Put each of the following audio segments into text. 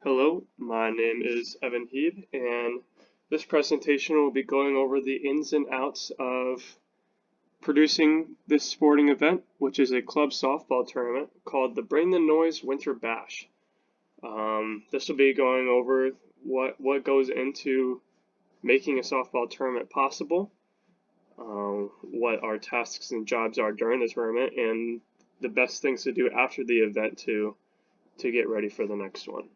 Hello, my name is Evan Heeb, and this presentation will be going over the ins and outs of producing this sporting event, which is a club softball tournament called the Bring the Noise Winter Bash. This will be going over what goes into making a softball tournament possible, what our tasks and jobs are during the tournament, and the best things to do after the event to get ready for the next one.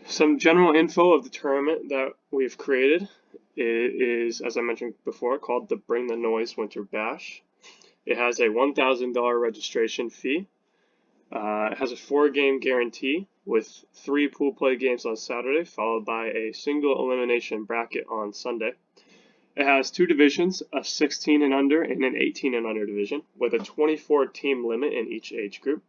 Some general info of the tournament that we've created is, as I mentioned before, called the Bring the Noise Winter Bash. It has a $1,000 registration fee. It has a 4-game guarantee with 3 pool play games on Saturday, followed by a single elimination bracket on Sunday. It has 2 divisions, a 16 and under and an 18 and under division, with a 24 team limit in each age group.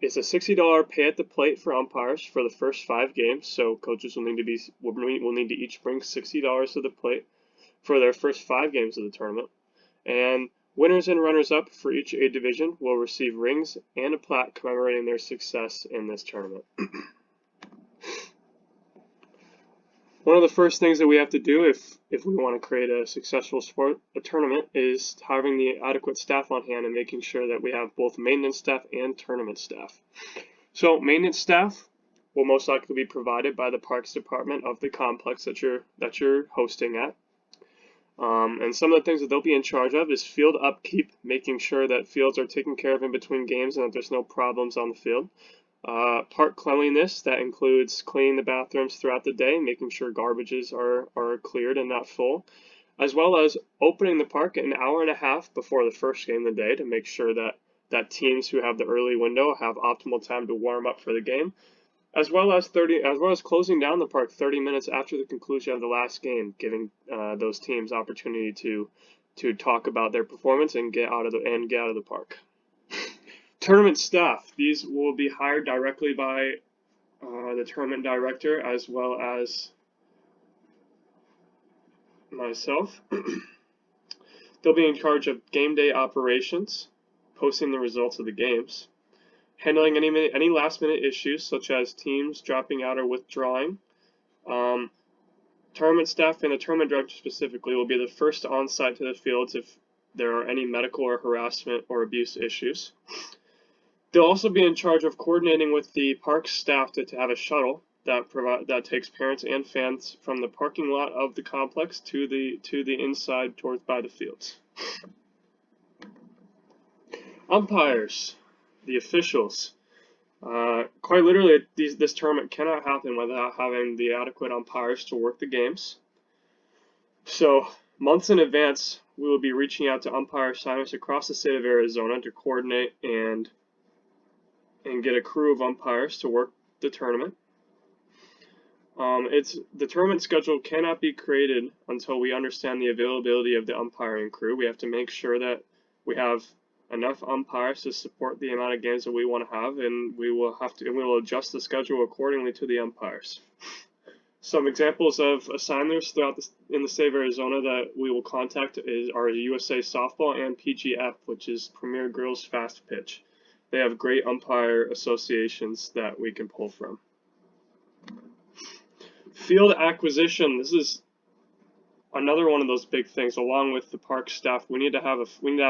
It's a $60 pay at the plate for umpires for the first 5 games, so coaches will need to each bring $60 to the plate for their first 5 games of the tournament. And winners and runners-up for each A division will receive rings and a plaque commemorating their success in this tournament. One of the first things that we have to do if we want to create a successful tournament is having the adequate staff on hand and making sure that we have both maintenance staff and tournament staff. So maintenance staff will most likely be provided by the Parks Department of the complex that you're hosting at. And some of the things that they'll be in charge of is field upkeep, making sure that fields are taken care of in between games and that there's no problems on the field. Park cleanliness, that includes cleaning the bathrooms throughout the day, making sure garbages are cleared and not full, as well as opening the park an hour and a half before the first game of the day to make sure that teams who have the early window have optimal time to warm up for the game, as well as closing down the park 30 minutes after the conclusion of the last game, giving those teams opportunity to talk about their performance and get out of the park. Tournament staff. These will be hired directly by the tournament director as well as myself. They'll be in charge of game day operations, posting the results of the games, handling any last minute issues such as teams dropping out or withdrawing. Tournament staff and the tournament director specifically will be the first on site to the fields if there are any medical or harassment or abuse issues. They'll also be in charge of coordinating with the park staff to have a shuttle that takes parents and fans from the parking lot of the complex to the inside by the fields. Umpires, the officials. Quite literally, this tournament cannot happen without having the adequate umpires to work the games. So, months in advance, we will be reaching out to umpire assignments across the state of Arizona to coordinate and get a crew of umpires to work the tournament. The tournament schedule cannot be created until we understand the availability of the umpiring crew. We have to make sure that we have enough umpires to support the amount of games that we want to have, and we will adjust the schedule accordingly to the umpires. Some examples of assigners in the state of Arizona that we will contact are USA Softball and PGF, which is Premier Girls Fast Pitch. They have great umpire associations that we can pull from. Field acquisition. This is another one of those big things. Along with the park staff, we need to have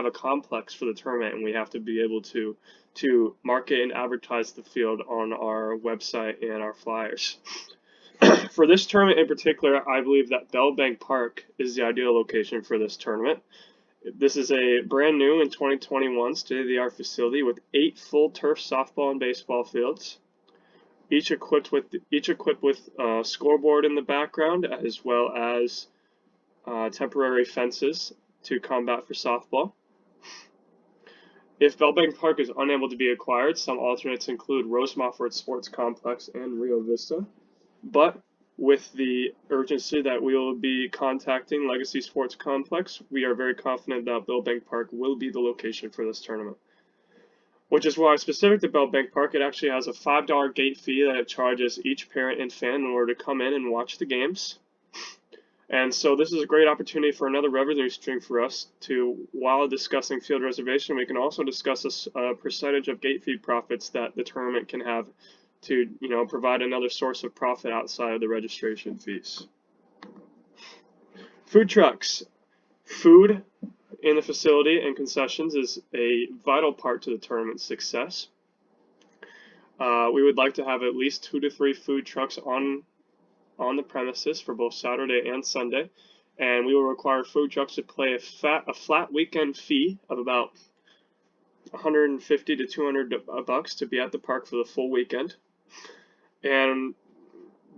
a complex for the tournament, and we have to be able to market and advertise the field on our website and our flyers. For this tournament in particular, I believe that Bell Bank Park is the ideal location for this tournament. This is a brand new in 2021 state-of-the-art facility with 8 full turf softball and baseball fields, each equipped with a scoreboard in the background as well as temporary fences to combat for softball. If Bell Bank Park is unable to be acquired, some alternates include Rosemofford Sports Complex and Rio Vista, but with the urgency that we will be contacting Legacy Sports Complex, we are very confident that Bell Bank Park will be the location for this tournament. Which is why, specific to Bell Bank Park, it actually has a $5 gate fee that it charges each parent and fan in order to come in and watch the games. And so this is a great opportunity for another revenue stream for us to, while discussing field reservation, we can also discuss a percentage of gate fee profits that the tournament can have to, provide another source of profit outside of the registration fees. Food trucks. Food in the facility and concessions is a vital part to the tournament's success. We would like to have at least 2 to 3 food trucks on the premises for both Saturday and Sunday, and we will require food trucks to pay a flat weekend fee of about $150 to $200 to be at the park for the full weekend. And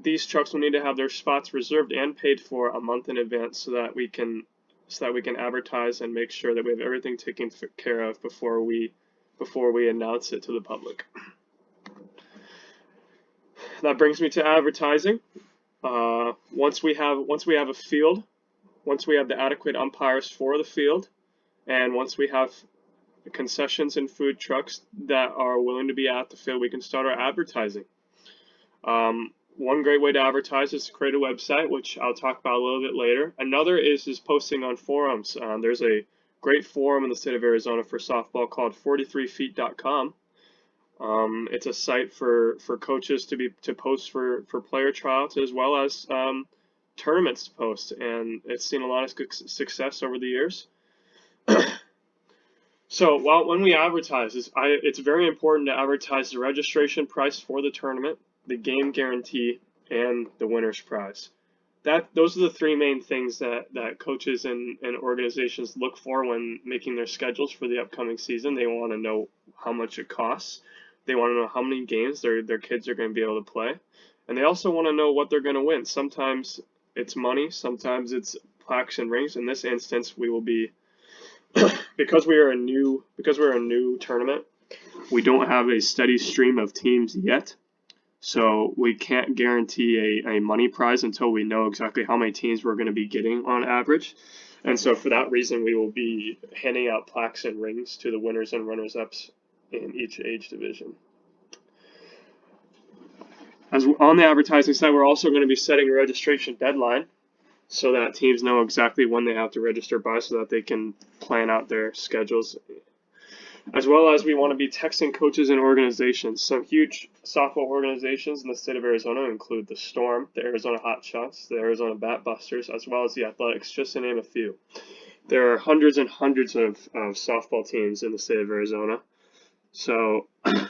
these trucks will need to have their spots reserved and paid for a month in advance so that we can advertise and make sure that we have everything taken care of before we announce it to the public. That brings me to advertising. Once we have a field, once we have the adequate umpires for the field, and once we have concessions and food trucks that are willing to be at the field, we can start our advertising. One great way to advertise is to create a website, which I'll talk about a little bit later. Another is posting on forums. There's a great forum in the state of Arizona for softball called 43feet.com. It's a site for coaches to post for player tryouts as well as tournaments to post, and it's seen a lot of success over the years. So when we advertise, it's very important to advertise the registration price for the tournament, the game guarantee, and the winner's prize. Those are the 3 main things that coaches and organizations look for when making their schedules for the upcoming season. They want to know how much it costs. They want to know how many games their kids are going to be able to play. And they also want to know what they're going to win. Sometimes it's money, sometimes it's plaques and rings. In this instance, we will be because we're a new tournament, we don't have a steady stream of teams yet. So we can't guarantee a money prize until we know exactly how many teams we're going to be getting on average. And so for that reason, we will be handing out plaques and rings to the winners and runners-ups in each age division. As on the advertising side, we're also going to be setting a registration deadline so that teams know exactly when they have to register by so that they can plan out their schedules. As well as we want to be texting coaches and organizations. Some huge softball organizations in the state of Arizona include the Storm, the Arizona Hotshots, the Arizona Bat Busters, as well as the Athletics, just to name a few. There are hundreds and hundreds of softball teams in the state of Arizona. So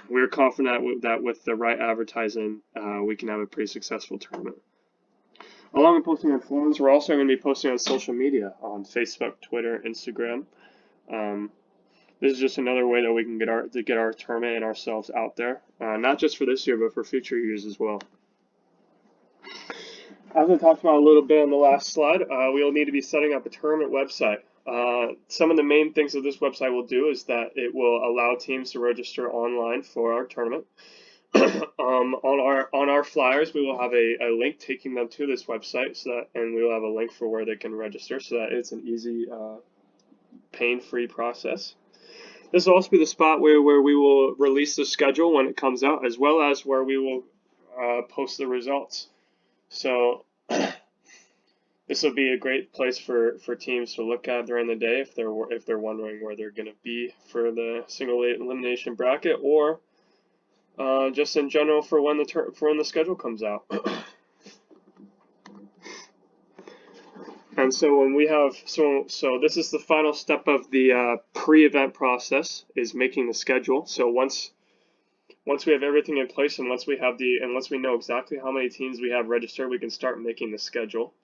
we're confident that with the right advertising, we can have a pretty successful tournament. Along with posting on forums, we're also going to be posting on social media, on Facebook, Twitter, Instagram. This is just another way that we can get our tournament and ourselves out there, not just for this year, but for future years as well. As I talked about a little bit on the last slide, we will need to be setting up a tournament website. Some of the main things that this website will do is that it will allow teams to register online for our tournament. On our flyers, we will have a link taking them to this website, and we will have a link for where they can register, so that it's an easy, pain-free process. This will also be the spot where we will release the schedule when it comes out, as well as where we will post the results. So this will be a great place for teams to look at during the day if they're wondering where they're going to be for the single elimination bracket, or just in general for when the schedule comes out. And so when we have so this is the final step of the pre-event process, is making the schedule. So once we have everything in place and once we know exactly how many teams we have registered, we can start making the schedule.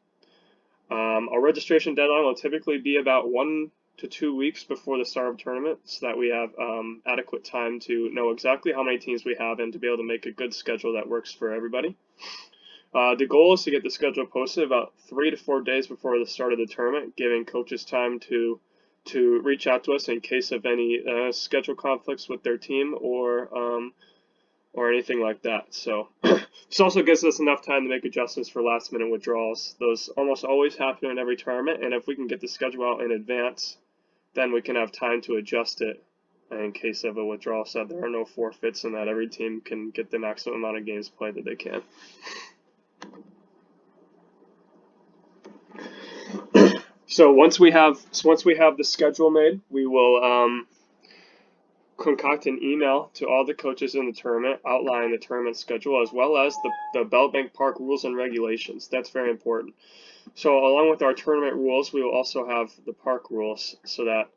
Our registration deadline will typically be about 1 to 2 weeks before the start of the tournament, so that we have adequate time to know exactly how many teams we have and to be able to make a good schedule that works for everybody. The goal is to get the schedule posted about 3 to 4 days before the start of the tournament, giving coaches time to reach out to us in case of any schedule conflicts with their team or anything like that. So this also gives us enough time to make adjustments for last-minute withdrawals. Those almost always happen in every tournament, and if we can get the schedule out in advance, then we can have time to adjust it in case of a withdrawal, so that there are no forfeits and that every team can get the maximum amount of games played that they can. So once we have the schedule made, we will concoct an email to all the coaches in the tournament outlining the tournament schedule as well as the Bell Bank Park rules and regulations. That's very important. So along with our tournament rules, we will also have the park rules so that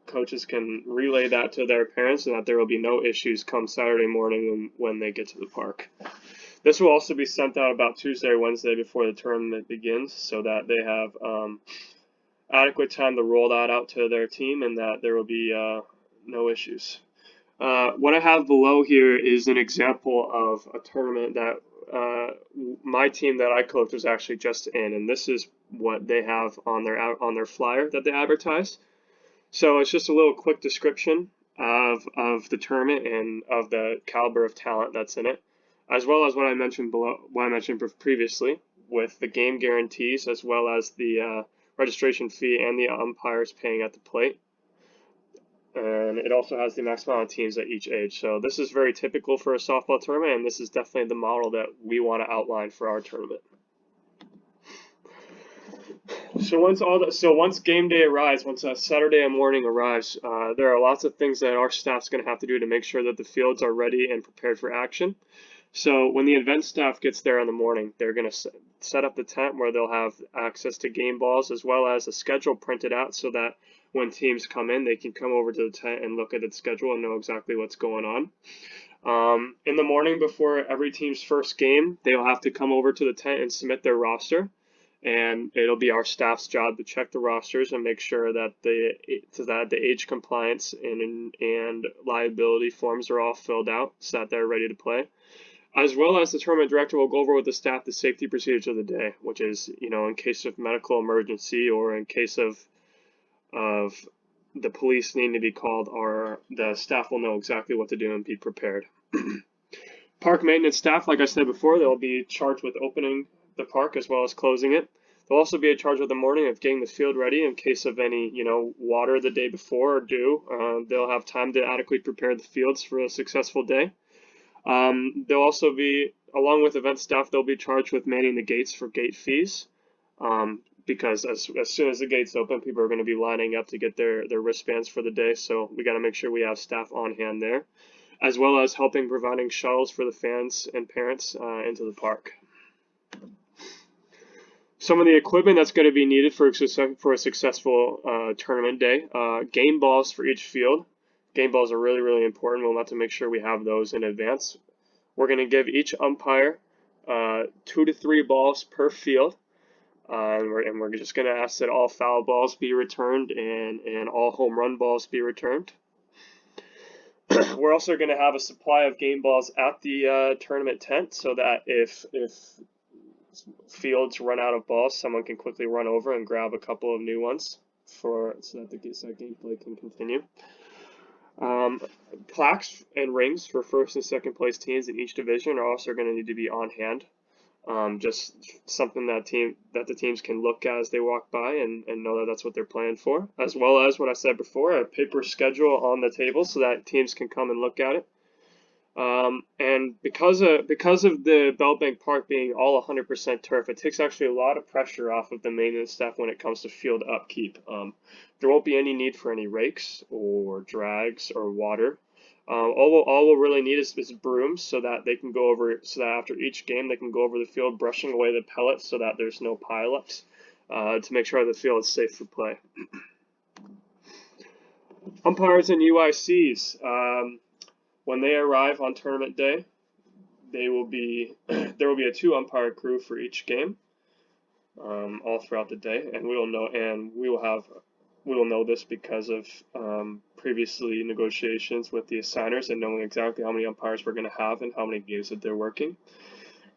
coaches can relay that to their parents and that there will be no issues come Saturday morning when they get to the park. This will also be sent out about Tuesday or Wednesday before the tournament begins so that they have adequate time to roll that out to their team and that there will be no issues. What I have below here is an example of a tournament that my team that I coach was actually just in, and this is what they have on their flyer that they advertise. So it's just a little quick description of the tournament and of the caliber of talent that's in it, as well as what I mentioned previously with the game guarantees, as well as the registration fee and the umpires paying at the plate. And it also has the maximum amount of teams at each age. So this is very typical for a softball tournament, and this is definitely the model that we want to outline for our tournament. So once game day arrives, once Saturday morning arrives, there are lots of things that our staff's going to have to do to make sure that the fields are ready and prepared for action. So when the event staff gets there in the morning, they're going to set up the tent where they'll have access to game balls as well as a schedule printed out so that when teams come in, they can come over to the tent and look at its schedule and know exactly what's going on. In the morning before every team's first game, they'll have to come over to the tent and submit their roster. And it'll be our staff's job to check the rosters and make sure that the age compliance and liability forms are all filled out so that they're ready to play. As well as the tournament director will go over with the staff the safety procedures of the day, which is, in case of medical emergency or in case of the police needing to be called, or the staff will know exactly what to do and be prepared. Park maintenance staff, like I said before, they'll be charged with opening the park as well as closing it. They'll also be in charge of the morning of getting the field ready in case of any, water the day before or dew. They'll have time to adequately prepare the fields for a successful day. They'll also be, along with event staff, they'll be charged with manning the gates for gate fees. Because as soon as the gates open, people are going to be lining up to get their wristbands for the day. So we got to make sure we have staff on hand there, as well as helping providing shuttles for the fans and parents into the park. Some of the equipment that's going to be needed for a successful tournament day: game balls for each field. Game balls are really, really important. We'll have to make sure we have those in advance. We're going to give each umpire 2 to 3 balls per field. And we're just going to ask that all foul balls be returned and all home run balls be returned. We're also going to have a supply of game balls at the tournament tent so that if fields run out of balls, someone can quickly run over and grab a couple of new ones so that the gameplay can continue. Plaques and rings for first and second place teams in each division are also going to need to be on hand. Just something that the teams can look at as they walk by and know that that's what they're playing for, as well as what I said before, a paper schedule on the table so that teams can come and look at it. And because of the Bell Bank Park being all 100% turf, it takes actually a lot of pressure off of the maintenance staff when it comes to field upkeep. There won't be any need for any rakes or drags or water. All we'll really need is brooms so that they can go over, so that after each game they can go over the field brushing away the pellets so that there's no pileups to make sure the field is safe for play. Umpires and UICs, when they arrive on tournament day, there will be a 2-umpire crew for each game all throughout the day, and we will know this because of previously negotiations with the assigners and knowing exactly how many umpires we're going to have and how many games that they're working.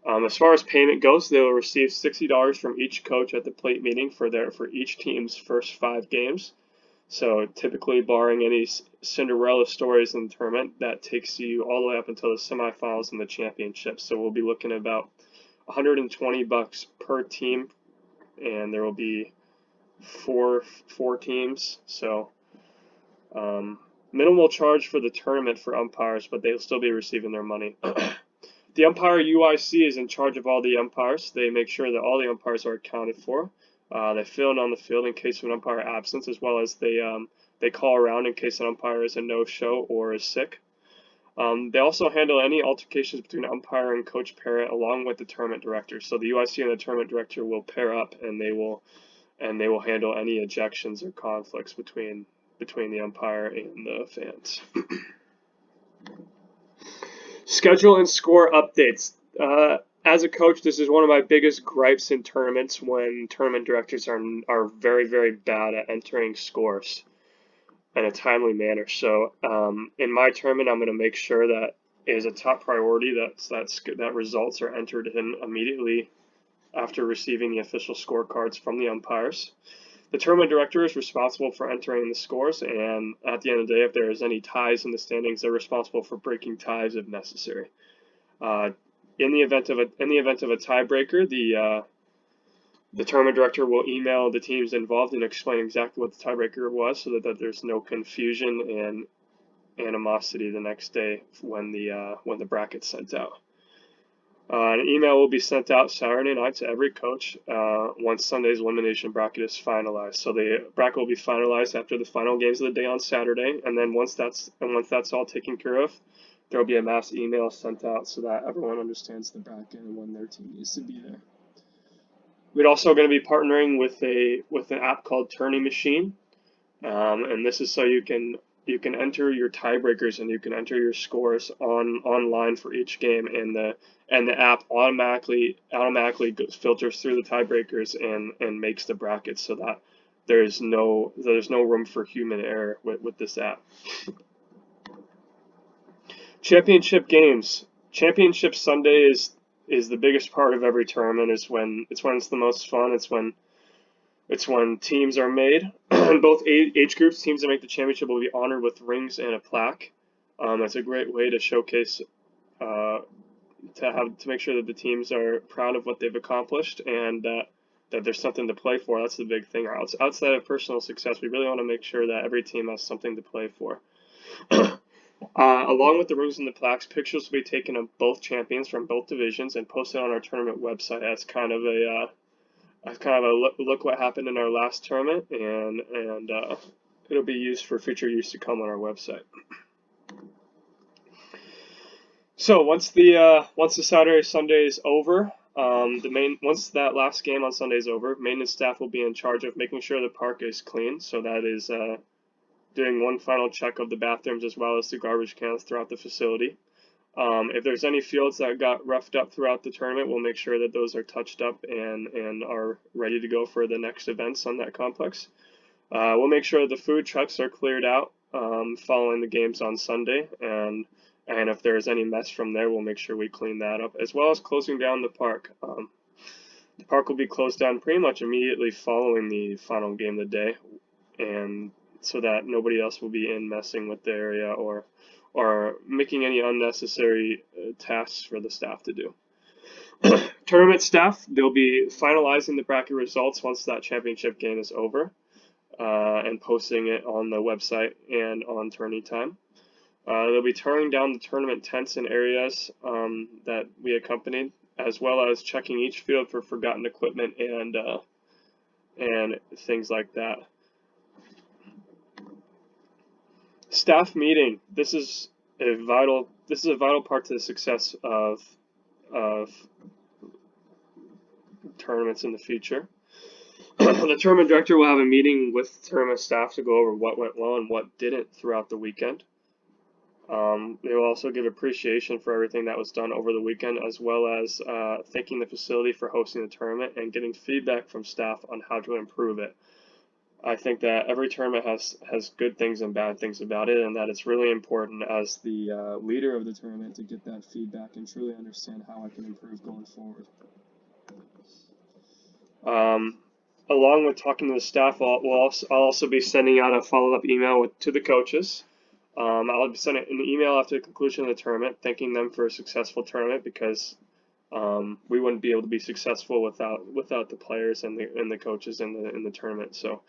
As far as payment goes, they will receive $60 from each coach at the plate meeting for each team's first 5 games. So typically, barring any Cinderella stories in the tournament, that takes you all the way up until the semifinals and the championship. So we'll be looking at about $120 per team, and there will be four teams. So minimal charge for the tournament for umpires, but they'll still be receiving their money. The umpire UIC is in charge of all the umpires. They make sure that all the umpires are accounted for. They fill in on the field in case of an umpire absence, as well as they call around in case an umpire is a no-show or is sick. They also handle any altercations between umpire and coach parent, along with the tournament director. So the UIC and the tournament director will pair up, and they will handle any ejections or conflicts between the umpire and the fans. Schedule and score updates. As a coach, this is one of my biggest gripes in tournaments when tournament directors are very, very bad at entering scores in a timely manner. So in my tournament, I'm going to make sure that it is a top priority that results are entered in immediately after receiving the official scorecards from the umpires. The tournament director is responsible for entering the scores, and at the end of the day, if there is any ties in the standings, they're responsible for breaking ties if necessary. In the event of a tiebreaker, the tournament director will email the teams involved and explain exactly what the tiebreaker was, so that there's no confusion and animosity the next day when the bracket's sent out. An email will be sent out Saturday night to every coach once Sunday's elimination bracket is finalized. So the bracket will be finalized after the final games of the day on Saturday, and then once that's all taken care of, there will be a mass email sent out so that everyone understands the bracket and when their team needs to be there. We're also going to be partnering with an app called Tourney Machine, and this is so you can enter your tiebreakers and you can enter your scores online for each game, and the app automatically filters through the tiebreakers and makes the brackets so that there's no room for human error with this app. Championship games. Championship Sunday is the biggest part of every tournament. It's when it's the most fun. It's when teams are made. In both age groups, teams that make the championship will be honored with rings and a plaque. It's a great way to showcase, to make sure that the teams are proud of what they've accomplished and that there's something to play for. That's the big thing. Outside of personal success, we really want to make sure that every team has something to play for. Along with the rings and the plaques, pictures will be taken of both champions from both divisions and posted on our tournament website as kind of a look what happened in our last tournament, and it'll be used for future use to come on our website. So once the Saturday Sunday is over, once that last game on Sunday is over, maintenance staff will be in charge of making sure the park is clean. So that is doing one final check of the bathrooms as well as the garbage cans throughout the facility. If there's any fields that got roughed up throughout the tournament, we'll make sure that those are touched up and are ready to go for the next events on that complex. We'll make sure the food trucks are cleared out following the games on Sunday, and if there's any mess from there, we'll make sure we clean that up, as well as closing down the park. The park will be closed down pretty much immediately following the final game of the day, and so that nobody else will be in messing with the area or making any unnecessary tasks for the staff to do. Tournament staff, they'll be finalizing the bracket results once that championship game is over and posting it on the website and on Tourney Time. They'll be tearing down the tournament tents and areas that we accompanied, as well as checking each field for forgotten equipment and things like that. Staff meeting. This is a vital part to the success of tournaments in the future. The tournament director will have a meeting with tournament staff to go over what went well and what didn't throughout the weekend. They will also give appreciation for everything that was done over the weekend, as well as thanking the facility for hosting the tournament and getting feedback from staff on how to improve it. I think that every tournament has good things and bad things about it, and that it's really important as the leader of the tournament to get that feedback and truly understand how I can improve going forward. Along with talking to the staff, I'll also be sending out a follow-up email to the coaches. I'll be sending an email after the conclusion of the tournament, thanking them for a successful tournament, because we wouldn't be able to be successful without the players and the coaches in the tournament. So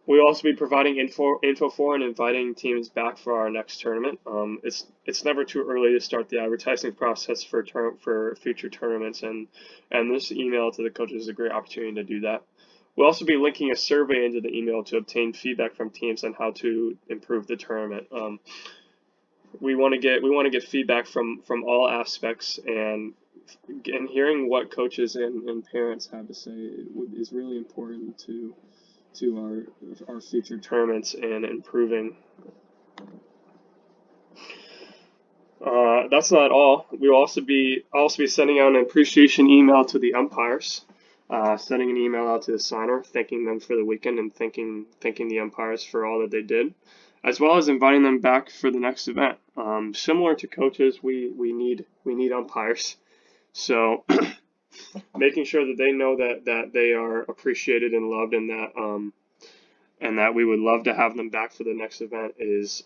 We'll also be providing info for and inviting teams back for our next tournament. It's never too early to start the advertising process for future tournaments, and this email to the coaches is a great opportunity to do that. We'll also be linking a survey into the email to obtain feedback from teams on how to improve the tournament. We want to get feedback from all aspects, and hearing what coaches and parents have to say is really important to our future tournaments and improving. That's not all. We'll also be sending out an appreciation email to the umpires, sending an email out to the signer, thanking them for the weekend and thanking the umpires for all that they did, as well as inviting them back for the next event. Similar to coaches, we need umpires, so making sure that they know that they are appreciated and loved, and that we would love to have them back for the next event is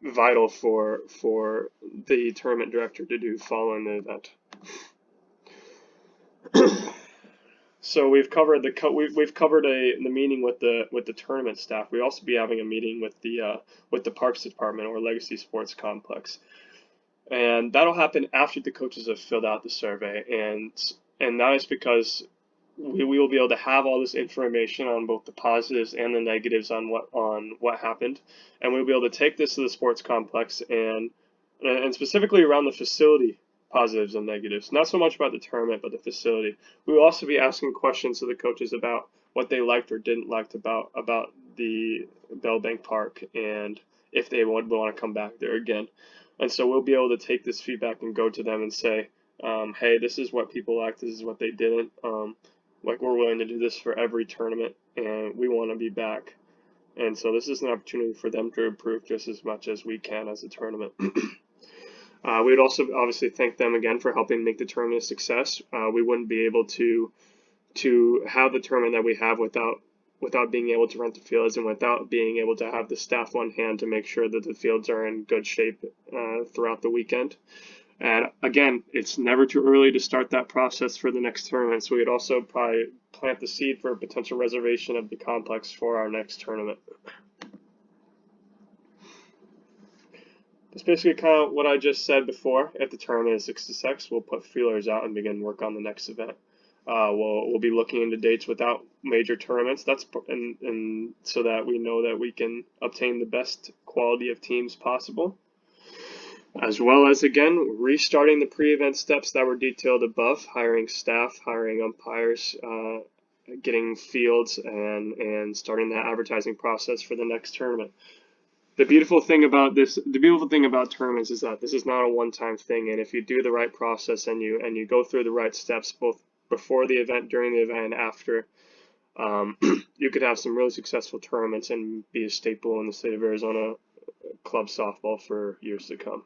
vital for the tournament director to do following the event. So we've covered we've covered the meeting with the tournament staff. We also be having a meeting with the parks department or Legacy Sports Complex, and that'll happen after the coaches have filled out the survey, and that is because we will be able to have all this information on both the positives and the negatives on what happened, and we'll be able to take this to the sports complex and specifically around the facility positives and negatives. Not so much about the tournament, but the facility. We will also be asking questions to the coaches about what they liked or didn't like about the Bell Bank Park and if they would want to come back there again. And so we'll be able to take this feedback and go to them and say, hey, this is what people liked, this is what they didn't. Like, we're willing to do this for every tournament, and we want to be back. And so this is an opportunity for them to improve just as much as we can as a tournament. We would also obviously thank them again for helping make the tournament a success. We wouldn't be able to have the tournament that we have without being able to rent the fields and without being able to have the staff on hand to make sure that the fields are in good shape throughout the weekend. And again, it's never too early to start that process for the next tournament. So we'd also probably plant the seed for a potential reservation of the complex for our next tournament. That's basically kind of what I just said before. If the tournament is a success, we'll put feelers out and begin work on the next event. We'll be looking into dates without major tournaments. And so that we know that we can obtain the best quality of teams possible. As well as, again, restarting the pre-event steps that were detailed above, hiring staff, hiring umpires, getting fields, and starting that advertising process for the next tournament. The beautiful thing about tournaments is that this is not a one-time thing, and if you do the right process and you go through the right steps both before the event, during the event, and after, you could have some really successful tournaments and be a staple in the state of Arizona club softball for years to come.